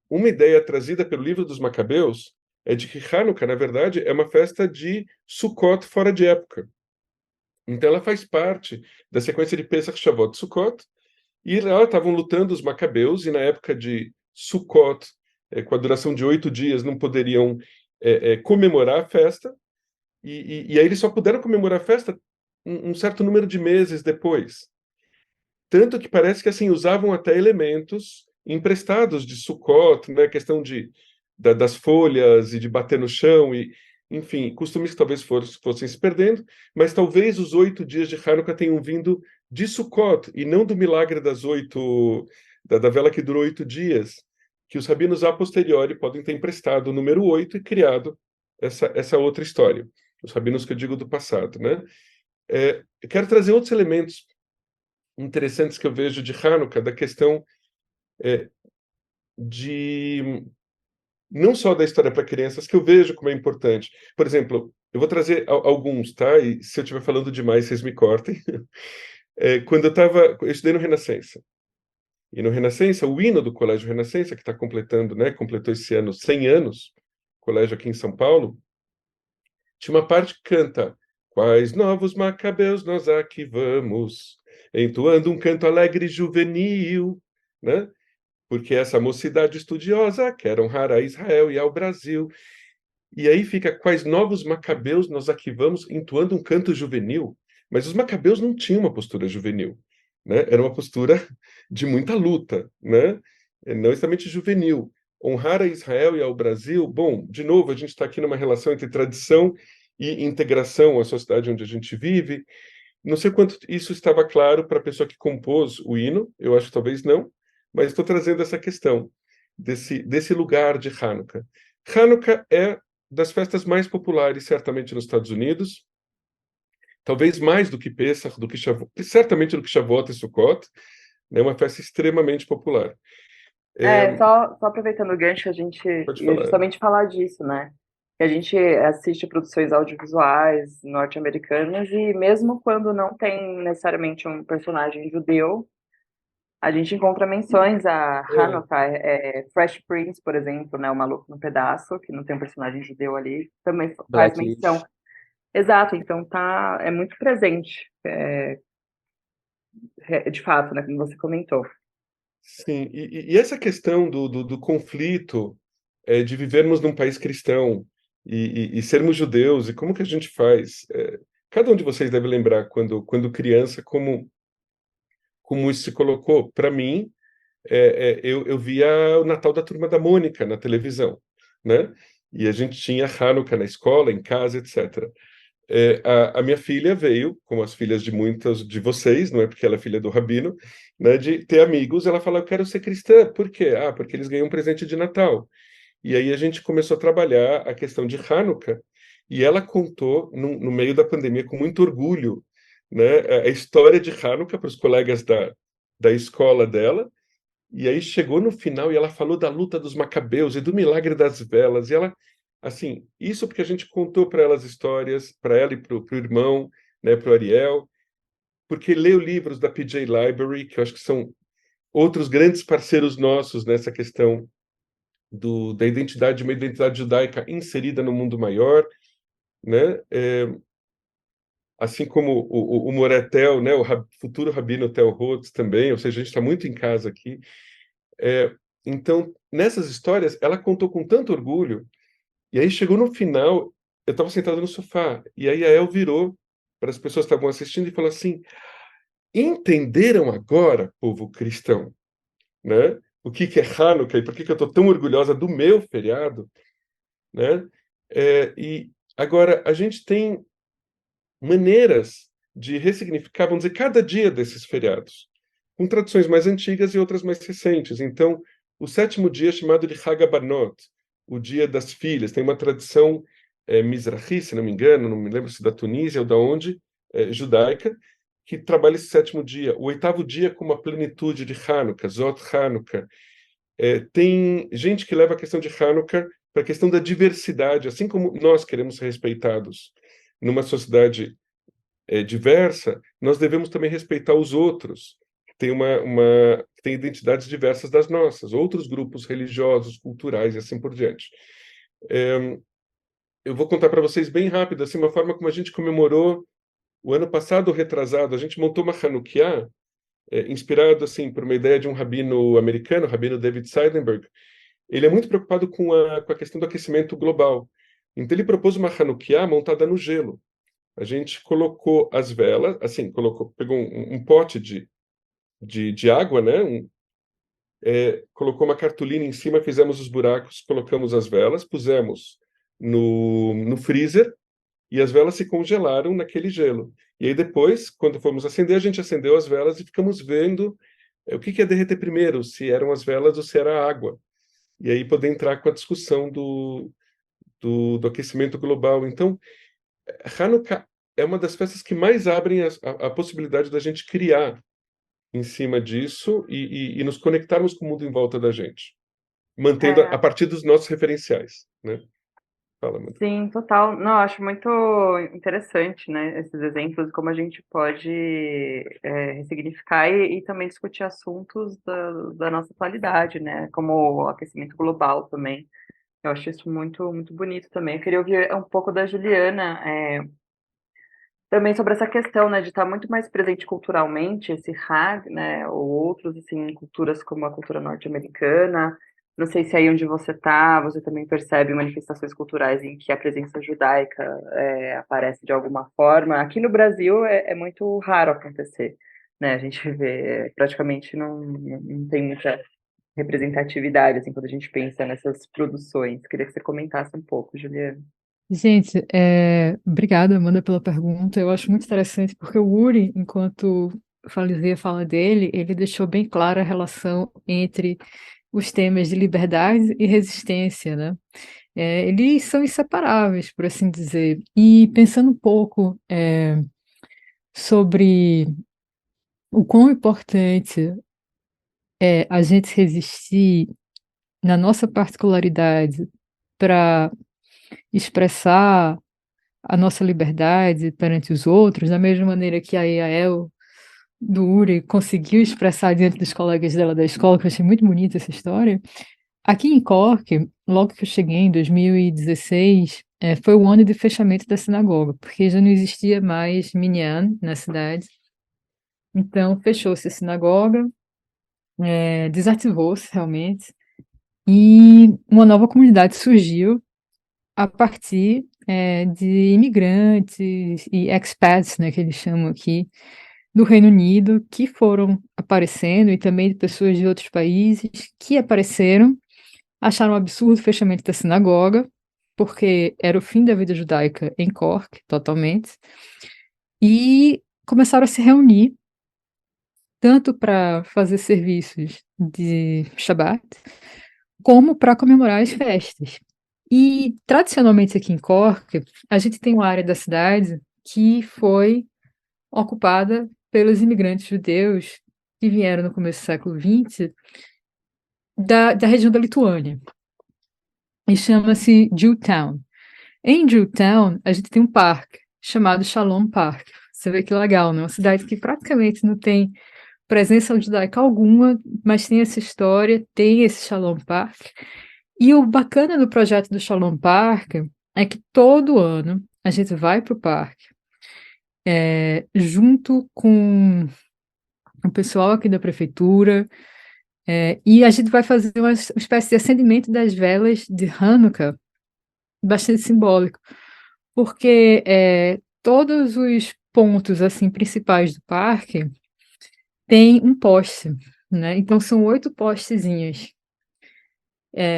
uma ideia trazida pelo livro dos Macabeus é de que Hanukkah, na verdade, é uma festa de Sukkot fora de época. Então, ela faz parte da sequência de Pesach, Shavuot, Sukkot, e lá estavam lutando os macabeus, e na época de Sukkot, com a duração de 8 dias, não poderiam comemorar a festa, e aí eles só puderam comemorar a festa um certo número de meses depois. Tanto que parece que assim usavam até elementos emprestados de Sukkot, né? Questão das folhas e de bater no chão, e enfim, costumes que talvez fossem se perdendo, mas talvez os 8 dias de Hanukkah tenham vindo de Sukkot, e não do milagre da vela que durou 8 dias, que os rabinos a posteriori podem ter emprestado o número 8 e criado essa outra história. Os rabinos que eu digo do passado, né? Eu quero trazer outros elementos interessantes que eu vejo de Hanukkah, da questão de não só da história para crianças, que eu vejo como é importante. Por exemplo, eu vou trazer alguns, tá? E se eu estiver falando demais, vocês me cortem. Quando eu estudei no Renascença. E no Renascença, o hino do Colégio Renascença, que está completando, né? Completou esse ano 100 anos, colégio aqui em São Paulo, tinha uma parte que canta: Quais novos macabeus nós aqui vamos, entoando um canto alegre e juvenil, né? Porque essa mocidade estudiosa quer honrar a Israel e ao Brasil. E aí fica: quais novos macabeus nós aqui vamos, entoando um canto juvenil. Mas os macabeus não tinham uma postura juvenil, né? Era uma postura de muita luta, né? Não exatamente juvenil. Honrar a Israel e ao Brasil, bom, de novo, a gente está aqui numa relação entre tradição e integração à sociedade onde a gente vive. Não sei quanto isso estava claro para a pessoa que compôs o hino, eu acho que talvez não, mas estou trazendo essa questão desse lugar de Hanukkah. Hanukkah é das festas mais populares, certamente, nos Estados Unidos, talvez mais do que Pesach, do que Shavuot, certamente do que Shavuot e Sukkot, é uma festa extremamente popular. Só aproveitando o gancho, a gente Pode ia falar. justamente falar disso, né? Que a gente assiste produções audiovisuais norte-americanas e mesmo quando não tem necessariamente um personagem judeu, a gente encontra menções a Hanukkah, Fresh Prince, por exemplo, né? O Maluco no Pedaço, que não tem um personagem judeu ali, também faz menção. Blackish. Exato, então é muito presente, de fato, né? Como você comentou. Sim, e essa questão do conflito, de vivermos num país cristão e sermos judeus, e como que a gente faz? Cada um de vocês deve lembrar, quando criança, como isso se colocou. Para mim, eu via o Natal da Turma da Mônica na televisão, né? E a gente tinha Hanukkah na escola, em casa, etc. A minha filha veio, como as filhas de muitas de vocês, não é porque ela é filha do Rabino, né, de ter amigos. Ela fala: eu quero ser cristã. Por quê? Porque eles ganham um presente de Natal. E aí a gente começou a trabalhar a questão de Hanukkah, e ela contou, no meio da pandemia, com muito orgulho, né, a história de Hanukkah para os colegas da escola dela. E aí chegou no final e ela falou da luta dos macabeus e do milagre das velas. E ela, assim, isso porque a gente contou para elas histórias, para ela e para o irmão, né, para o Ariel, porque leu livros da PJ Library, que eu acho que são outros grandes parceiros nossos nessa questão da identidade, uma identidade judaica inserida no mundo maior, né? Assim como o Moretel, né, futuro Rabino Tel Rotz também, ou seja, a gente está muito em casa aqui. Então, nessas histórias, ela contou com tanto orgulho, e aí chegou no final, eu estava sentado no sofá, e aí a El virou para as pessoas que estavam assistindo e falou assim: entenderam agora, povo cristão, né? o que que é Hanukkah e por que que eu estou tão orgulhosa do meu feriado, né? E agora a gente tem maneiras de ressignificar, vamos dizer, cada dia desses feriados, com tradições mais antigas e outras mais recentes. Então, o sétimo dia é chamado de Hag HaBanot, o dia das filhas. Tem uma tradição Mizrahi, se não me engano, não me lembro se da Tunísia ou da onde, judaica, que trabalha esse sétimo dia. O oitavo dia como a plenitude de Hanukkah, Zot Hanukkah. Tem gente que leva a questão de Hanukkah para a questão da diversidade, assim como nós queremos ser respeitados numa sociedade diversa, nós devemos também respeitar os outros, que têm que têm identidades diversas das nossas, outros grupos religiosos, culturais e assim por diante. Eu vou contar para vocês bem rápido, assim, uma forma como a gente comemorou o ano passado, retrasado, a gente montou uma Hanukkah, inspirado assim por uma ideia de um rabino americano, o rabino David Seidenberg. Ele é muito preocupado com a questão do aquecimento global. Então ele propôs uma Hanukkah montada no gelo. A gente colocou as velas, assim, pegou um pote de água, né? Colocou uma cartolina em cima, fizemos os buracos, colocamos as velas, pusemos no freezer e as velas se congelaram naquele gelo. E aí depois, quando fomos acender, a gente acendeu as velas e ficamos vendo o que ia derreter primeiro, se eram as velas ou se era a água. E aí poder entrar com a discussão do aquecimento global. Então, Hanukkah é uma das festas que mais abrem a possibilidade da gente criar em cima disso e nos conectarmos com o mundo em volta da gente, mantendo a É, partir dos nossos referenciais, né? Fala, Amanda. sim, total. Não, acho muito interessante, né, esses exemplos, como a gente pode ressignificar e também discutir assuntos da nossa atualidade, né, como o aquecimento global também. Eu acho isso muito, muito bonito também. Eu queria ouvir um pouco da Juliana, também sobre essa questão, né, de estar muito mais presente culturalmente, esse Hag, né, ou outros, assim, culturas como a cultura norte-americana. Não sei se aí onde você está, você também percebe manifestações culturais em que a presença judaica aparece de alguma forma. Aqui no Brasil é muito raro acontecer, né, a gente vê, praticamente não tem muita representatividade, assim, quando a gente pensa nessas produções. Queria que você comentasse um pouco, Juliana. Gente, obrigada, Amanda, pela pergunta. Eu acho muito interessante porque o Uri, enquanto fazia a fala dele, ele deixou bem clara a relação entre os temas de liberdade e resistência, né? Eles são inseparáveis, por assim dizer. E pensando um pouco sobre o quão importante é a gente resistir na nossa particularidade para expressar a nossa liberdade perante os outros, da mesma maneira que a Yael do Uri conseguiu expressar diante dos colegas dela da escola, que eu achei muito bonita essa história. Aqui em Cork, logo que eu cheguei em 2016, foi o ano de fechamento da sinagoga, porque já não existia mais minyan na cidade. Então, fechou-se a sinagoga, desativou-se realmente, e uma nova comunidade surgiu a partir de imigrantes e expats, né, que eles chamam aqui, do Reino Unido, que foram aparecendo, e também de pessoas de outros países que apareceram, acharam um absurdo o fechamento da sinagoga, porque era o fim da vida judaica em Cork, totalmente, e começaram a se reunir, tanto para fazer serviços de Shabat, como para comemorar as festas. E, tradicionalmente, aqui em Cork, a gente tem uma área da cidade que foi ocupada pelos imigrantes judeus que vieram no começo do século XX da região da Lituânia. E chama-se Jewtown. Em Jewtown, a gente tem um parque chamado Shalom Park. Você vê que legal, né? Uma cidade que praticamente não tem presença judaica alguma, mas tem essa história, tem esse Shalom Park. E o bacana do projeto do Shalom Park é que todo ano a gente vai para o parque, junto com o pessoal aqui da prefeitura, e a gente vai fazer uma espécie de acendimento das velas de Hanukkah, bastante simbólico, porque todos os pontos assim principais do parque têm um poste. né? Então são 8 postezinhos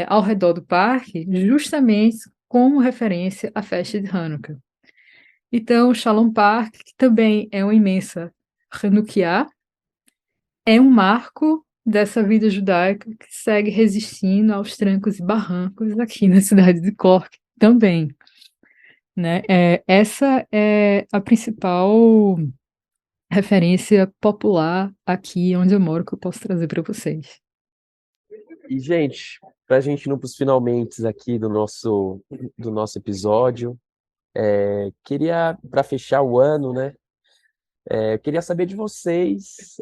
ao redor do parque, justamente como referência à festa de Hanukkah. Então, Shalom Park, que também é uma imensa Hanukkah, é um marco dessa vida judaica que segue resistindo aos trancos e barrancos aqui na cidade de Cork também, né? Essa é a principal referência popular aqui onde eu moro que eu posso trazer para vocês. E, gente, para a gente ir para os finalmente aqui do nosso episódio, queria, para fechar o ano, né? Eu queria saber de vocês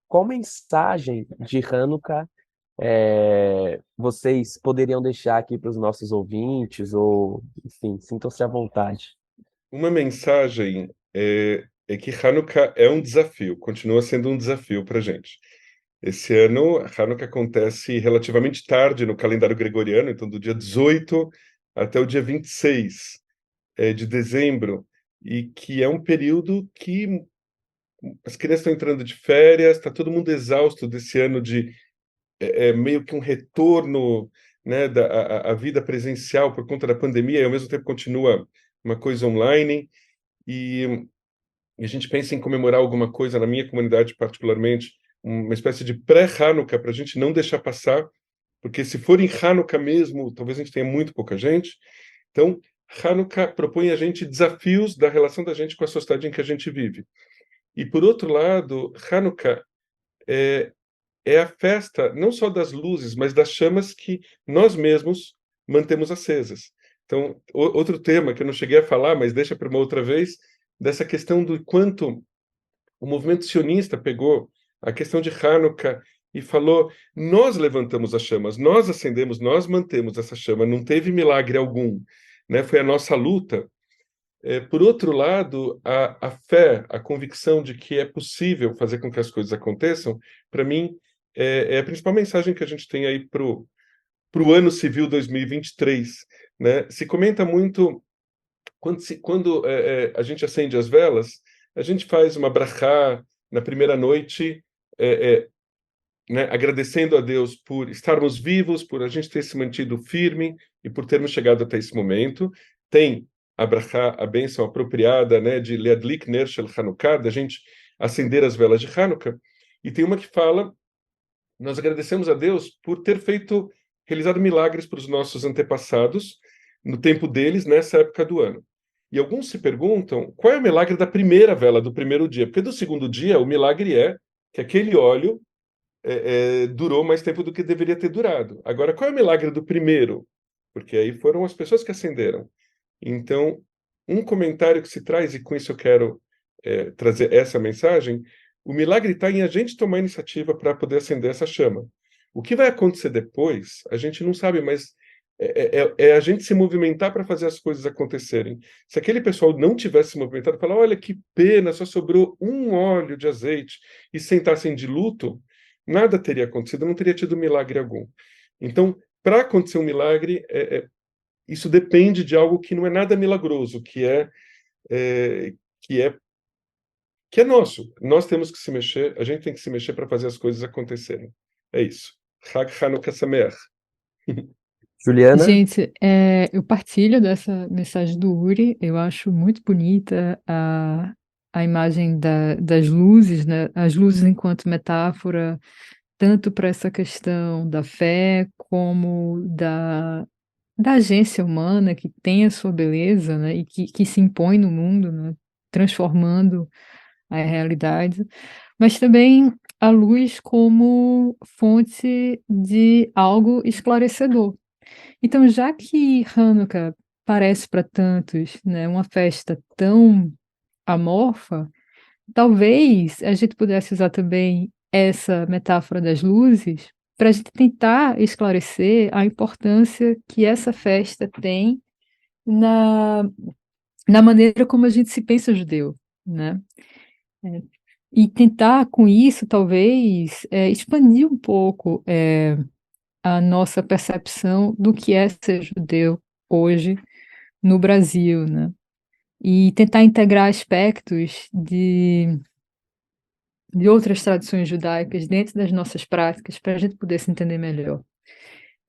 qual mensagem de Hanukkah vocês poderiam deixar aqui para os nossos ouvintes, ou, enfim, sintam-se à vontade. Uma mensagem é que Hanukkah é um desafio, continua sendo um desafio para a gente. Esse ano, Hanukkah acontece relativamente tarde no calendário gregoriano, então do dia 18 até o dia 26 de dezembro, e que é um período que as crianças estão entrando de férias, está todo mundo exausto desse ano de meio que um retorno, né, à vida presencial por conta da pandemia, e ao mesmo tempo continua uma coisa online, e a gente pensa em comemorar alguma coisa, na minha comunidade particularmente, uma espécie de pré-Hanukkah, para a gente não deixar passar, porque se for em Hanukkah mesmo, talvez a gente tenha muito pouca gente. Então, Hanukkah propõe a gente desafios da relação da gente com a sociedade em que a gente vive. E, por outro lado, Hanukkah é a festa não só das luzes, mas das chamas que nós mesmos mantemos acesas. Então, outro tema que eu não cheguei a falar, mas deixa para uma outra vez, dessa questão do quanto o movimento sionista pegou a questão de Hanukkah e falou: nós levantamos as chamas, nós acendemos, nós mantemos essa chama, não teve milagre algum, né? Foi a nossa luta. Por outro lado, a fé, a convicção de que é possível fazer com que as coisas aconteçam, para mim, é a principal mensagem que a gente tem aí para o ano civil 2023. Né? Se comenta muito, quando a gente acende as velas, a gente faz uma brachá na primeira noite, né, agradecendo a Deus por estarmos vivos, por a gente ter se mantido firme e por termos chegado até esse momento. Tem a brachá, a bênção apropriada, né, de Leadlik Ner Shel Hanukkah, da gente acender as velas de Hanukkah. E tem uma que fala: nós agradecemos a Deus por ter realizado milagres para os nossos antepassados no tempo deles, nessa época do ano. E alguns se perguntam qual é o milagre da primeira vela, do primeiro dia, porque do segundo dia o milagre é que aquele óleo durou mais tempo do que deveria ter durado. Agora, qual é o milagre do primeiro? Porque aí foram as pessoas que acenderam. Então, um comentário que se traz, e com isso eu quero trazer essa mensagem: o milagre está em a gente tomar iniciativa para poder acender essa chama. O que vai acontecer depois, a gente não sabe, mas é a gente se movimentar para fazer as coisas acontecerem. Se aquele pessoal não tivesse se movimentado, falar: olha que pena, só sobrou um óleo de azeite, e sentassem de luto, nada teria acontecido, não teria tido milagre algum. Então, para acontecer um milagre, isso depende de algo que não é nada milagroso, que é nosso. Nós temos que se mexer, a gente tem que se mexer para fazer as coisas acontecerem. É isso. Hag Hanukkah Sameach. Juliana? Gente, eu partilho dessa mensagem do Uri, eu acho muito bonita a imagem das luzes, né? As luzes enquanto metáfora, tanto para essa questão da fé, como da agência humana que tem a sua beleza, né? E que se impõe no mundo, né? Transformando a realidade, mas também a luz como fonte de algo esclarecedor. Então, já que Hanukkah parece para tantos, né, uma festa tão amorfa, talvez a gente pudesse usar também essa metáfora das luzes para a gente tentar esclarecer a importância que essa festa tem na, na maneira como a gente se pensa judeu, né? E tentar, com isso, talvez, expandir um pouco a nossa percepção do que é ser judeu hoje no Brasil, né? E tentar integrar aspectos de outras tradições judaicas dentro das nossas práticas para a gente poder se entender melhor.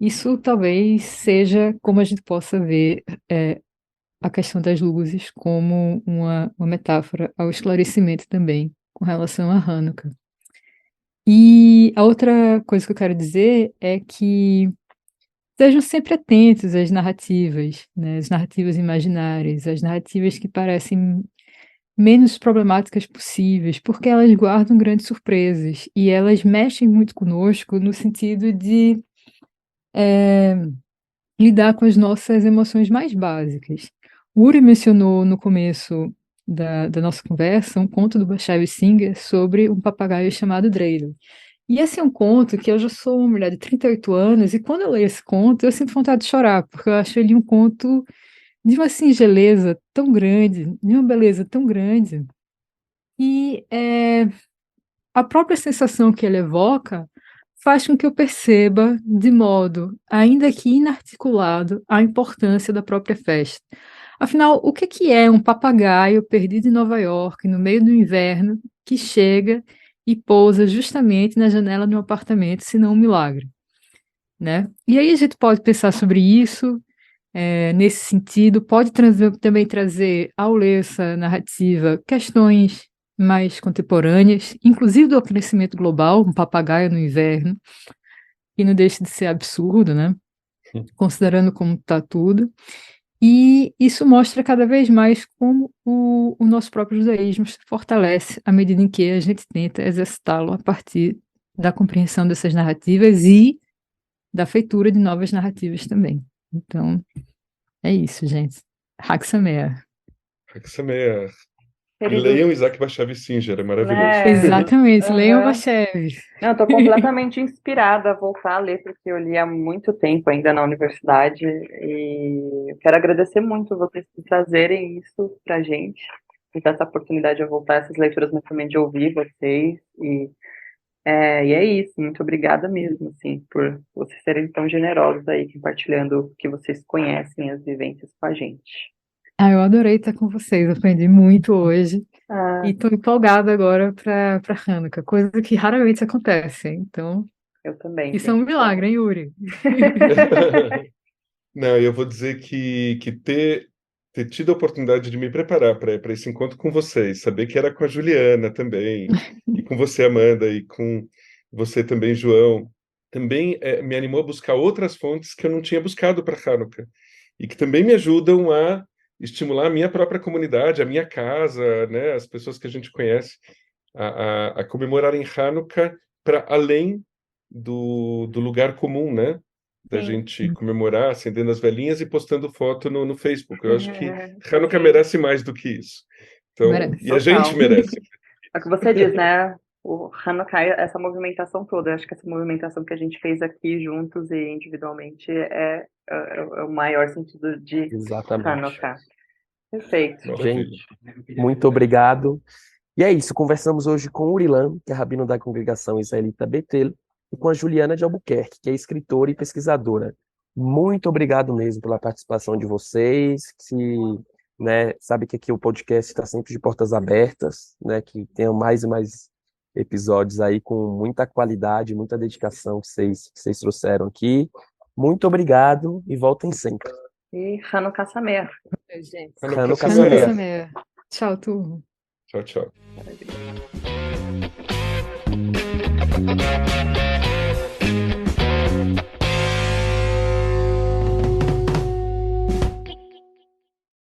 Isso talvez seja como a gente possa ver a questão das luzes como uma metáfora ao esclarecimento também com relação a Hanukkah. E a outra coisa que eu quero dizer é que sejam sempre atentos às narrativas, né, as narrativas imaginárias, as narrativas que parecem menos problemáticas possíveis, porque elas guardam grandes surpresas e elas mexem muito conosco no sentido de lidar com as nossas emoções mais básicas. O Uri mencionou no começo da nossa conversa um conto do Bashevis Singer sobre um papagaio chamado Dreidel. E esse é um conto que eu já sou uma mulher de 38 anos, e quando eu leio esse conto, eu sinto vontade de chorar, porque eu acho ele um conto de uma singeleza tão grande, de uma beleza tão grande, e a própria sensação que ele evoca faz com que eu perceba, de modo ainda que inarticulado, a importância da própria festa. Afinal, o que é um papagaio perdido em Nova York, no meio do inverno, que chega e pousa justamente na janela de um apartamento, se não um milagre, né? E aí a gente pode pensar sobre isso, nesse sentido, pode também trazer, ao ler essa narrativa, questões mais contemporâneas, inclusive do aquecimento global, um papagaio no inverno, que não deixa de ser absurdo, né? Considerando como está tudo. E isso mostra cada vez mais como o nosso próprio judaísmo se fortalece à medida em que a gente tenta exercitá-lo a partir da compreensão dessas narrativas e da feitura de novas narrativas também. Então, é isso, gente. Hag Sameach. Hag Sameach. E Queridos, leiam Isaac Bashevis Singer, é maravilhoso. Exatamente, leiam Aham. Bashevis. Não, estou completamente inspirada a voltar a ler, porque eu li há muito tempo ainda na universidade, e eu quero agradecer muito vocês por trazerem isso pra gente, por dar essa oportunidade de eu voltar a essas leituras, mas também de ouvir vocês, e é isso, muito obrigada mesmo, assim, por vocês serem tão generosos aí, compartilhando o que vocês conhecem, as vivências com a gente. Eu adorei estar com vocês, aprendi muito hoje. Ah, E estou empolgada agora para Hanukkah, coisa que raramente acontece. Então, eu também, isso é um gente. milagre, hein, Yuri? Não, eu vou dizer que ter tido a oportunidade de me preparar para esse encontro com vocês, saber que era com a Juliana também, e com você, Amanda, e com você também, João, também me animou a buscar outras fontes que eu não tinha buscado para Hanukkah, e que também me ajudam a estimular a minha própria comunidade, a minha casa, né, as pessoas que a gente conhece, a comemorarem Hanukkah para além do lugar comum, né? Da Sim. gente comemorar, acendendo as velhinhas e postando foto no Facebook. Eu acho que Hanukkah Sim. merece mais do que isso. Então, Merece. e a gente Total. merece. É o que você diz, né? O Hanukkah, essa movimentação toda, eu acho que essa movimentação que a gente fez aqui juntos e individualmente é o maior sentido de Exatamente. Hanukkah. Perfeito. Maravilha. Gente, muito obrigado. E é isso, conversamos hoje com o Urilan, que é rabino da congregação israelita Betel, e com a Juliana de Albuquerque, que é escritora e pesquisadora. Muito obrigado mesmo pela participação de vocês, né, sabe que aqui o podcast está sempre de portas abertas, né, que tenham mais e mais episódios aí com muita qualidade, muita dedicação que vocês trouxeram aqui. Muito obrigado e voltem sempre. E Hanukkah Sameach. Gente. Hanukkah Hanukkah Sameach. Sameach. Tchau, turma. Tchau, tchau. Maravilha.